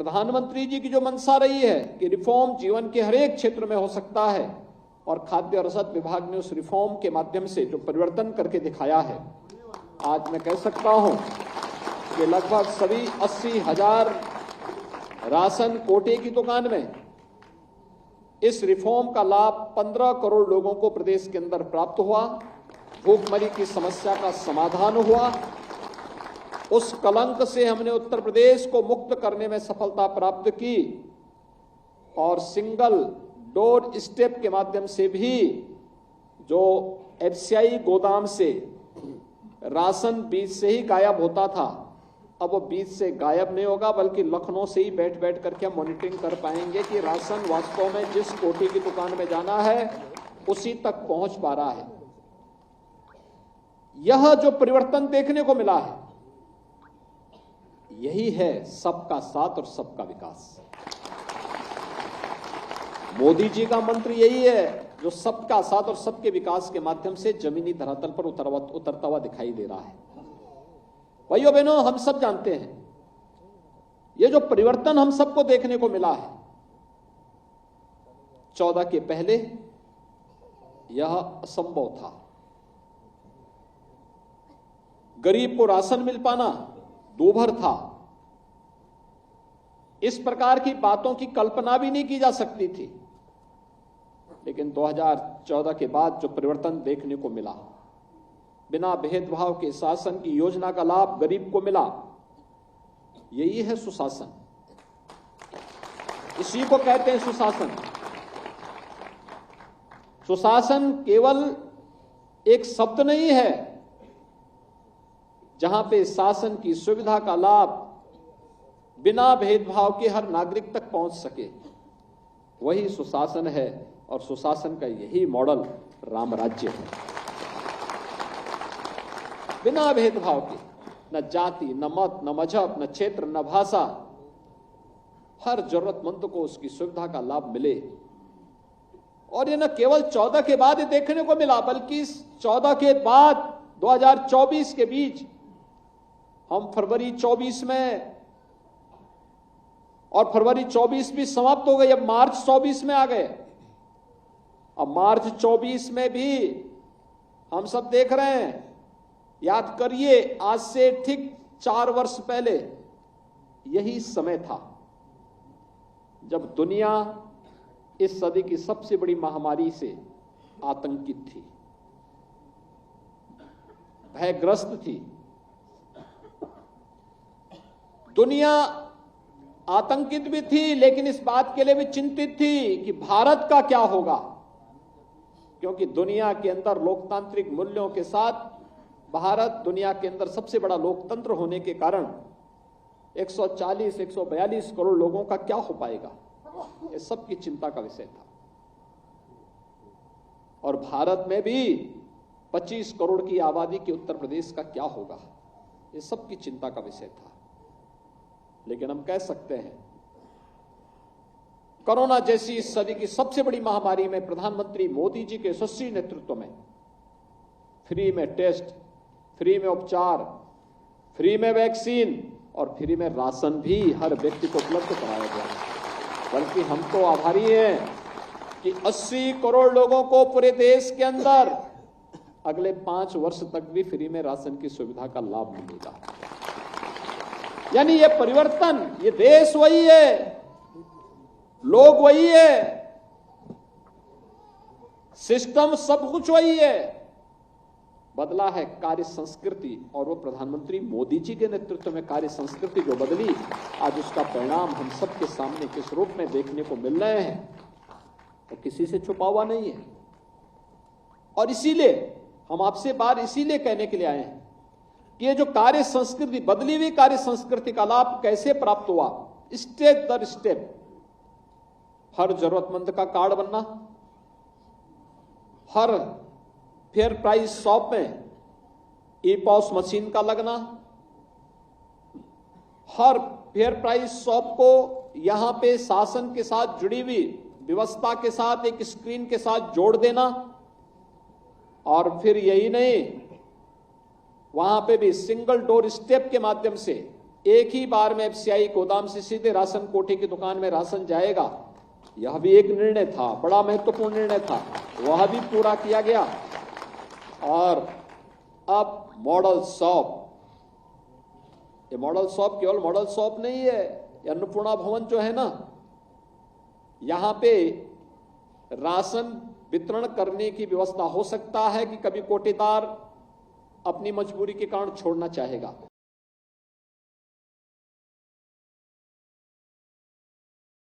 प्रधानमंत्री जी की जो मंशा रही है कि रिफॉर्म जीवन के हर एक क्षेत्र में हो सकता है, और खाद्य और रसद विभाग ने उस रिफॉर्म के माध्यम से जो परिवर्तन करके दिखाया है, आज मैं कह सकता हूं कि लगभग सभी 80,000 राशन कोटे की दुकान में इस रिफॉर्म का लाभ 15 करोड़ लोगों को प्रदेश के अंदर प्राप्त हुआ। भूखमरी की समस्या का समाधान हुआ। उस कलंक से हमने उत्तर प्रदेश को मुक्त करने में सफलता प्राप्त की, और सिंगल डोर स्टेप के माध्यम से भी जो एफसीआई गोदाम से राशन बीच से ही गायब होता था, अब वो बीच से गायब नहीं होगा, बल्कि लखनऊ से ही बैठ बैठ करके हम मॉनिटरिंग कर पाएंगे कि राशन वास्तव में जिस कोटे की दुकान में जाना है उसी तक पहुंच पा रहा है। यह जो परिवर्तन देखने को मिला है, यही है सबका साथ और सबका विकास। मोदी जी का मंत्र यही है जो सबका साथ और सबके विकास के माध्यम से जमीनी धरातल पर उतरता हुआ दिखाई दे रहा है। भाइयों बहनों, हम सब जानते हैं ये जो परिवर्तन हम सबको देखने को मिला है, 14 के पहले यह असंभव था। गरीब को राशन मिल पाना दूभर था। इस प्रकार की बातों की कल्पना भी नहीं की जा सकती थी। लेकिन 2014 के बाद जो परिवर्तन देखने को मिला, बिना भेदभाव के शासन की योजना का लाभ गरीब को मिला, यही है सुशासन। इसी को कहते हैं सुशासन। सुशासन केवल एक शब्द नहीं है जहां पे शासन की सुविधा का लाभ बिना भेदभाव के हर नागरिक तक पहुंच सके, वही सुशासन है। और सुशासन का यही मॉडल राम राज्य है। बिना भेदभाव के, न जाति, न मत, न मजहब, न क्षेत्र, न भाषा, हर जरूरतमंद को उसकी सुविधा का लाभ मिले। और ये न केवल 14 के बाद ये देखने को मिला, बल्कि 14 के बाद 2024 के बीच हम फरवरी 24 में, और फरवरी 24 भी समाप्त हो गई, अब मार्च 24 में आ गए। अब मार्च 24 में भी हम सब देख रहे हैं, याद करिए आज से ठीक 4 वर्ष पहले यही समय था जब दुनिया इस सदी की सबसे बड़ी महामारी से आतंकित थी, भयग्रस्त थी। दुनिया आतंकित भी थी, लेकिन इस बात के लिए भी चिंतित थी कि भारत का क्या होगा, क्योंकि दुनिया के अंदर लोकतांत्रिक मूल्यों के साथ भारत दुनिया के अंदर सबसे बड़ा लोकतंत्र होने के कारण 140-142 करोड़ लोगों का क्या हो पाएगा, ये सबकी चिंता का विषय था। और भारत में भी 25 करोड़ की आबादी के उत्तर प्रदेश का क्या होगा, ये सबकी चिंता का विषय था। लेकिन हम कह सकते हैं कोरोना जैसी इस सदी की सबसे बड़ी महामारी में प्रधानमंत्री मोदी जी के यशस्वी नेतृत्व में फ्री में टेस्ट, फ्री में उपचार, फ्री में वैक्सीन और फ्री में राशन भी हर व्यक्ति को उपलब्ध कराया गया है। बल्कि हम तो आभारी हैं कि 80 करोड़ लोगों को पूरे देश के अंदर अगले 5 वर्ष तक भी फ्री में राशन की सुविधा का लाभ मिलेगा। यानी ये परिवर्तन, ये देश वही है, लोग वही है, सिस्टम सब कुछ वही है, बदला है कार्य संस्कृति। और वो प्रधानमंत्री मोदी जी के नेतृत्व में कार्य संस्कृति जो बदली, आज उसका परिणाम हम सबके सामने किस रूप में देखने को मिल रहे हैं, तो किसी से छुपा हुआ नहीं है। और इसीलिए हम आपसे बात इसीलिए कहने के लिए आए हैं कि ये जो कार्य संस्कृति, बदली हुई कार्य संस्कृति का लाभ कैसे प्राप्त हुआ, स्टेप दर स्टेप हर जरूरतमंद का कार्ड बनना, हर फेयर प्राइस शॉप में ई-पॉस मशीन का लगना, हर फेयर प्राइस शॉप को यहां पे शासन के साथ जुड़ी हुई व्यवस्था के साथ एक स्क्रीन के साथ जोड़ देना, और फिर यही नहीं, वहां पे भी सिंगल डोर स्टेप के माध्यम से एक ही बार में एफसीआई गोदाम से सीधे राशन कोठी की दुकान में राशन जाएगा, यह भी एक निर्णय था, बड़ा महत्वपूर्ण निर्णय था, वह भी पूरा किया गया। और अब मॉडल शॉप, ये मॉडल शॉप केवल मॉडल शॉप नहीं है, ये अन्नपूर्णा भवन जो है ना, यहां पे राशन वितरण करने की व्यवस्था हो सकता है कि कभी कोटेदार अपनी मजबूरी के कारण छोड़ना चाहेगा।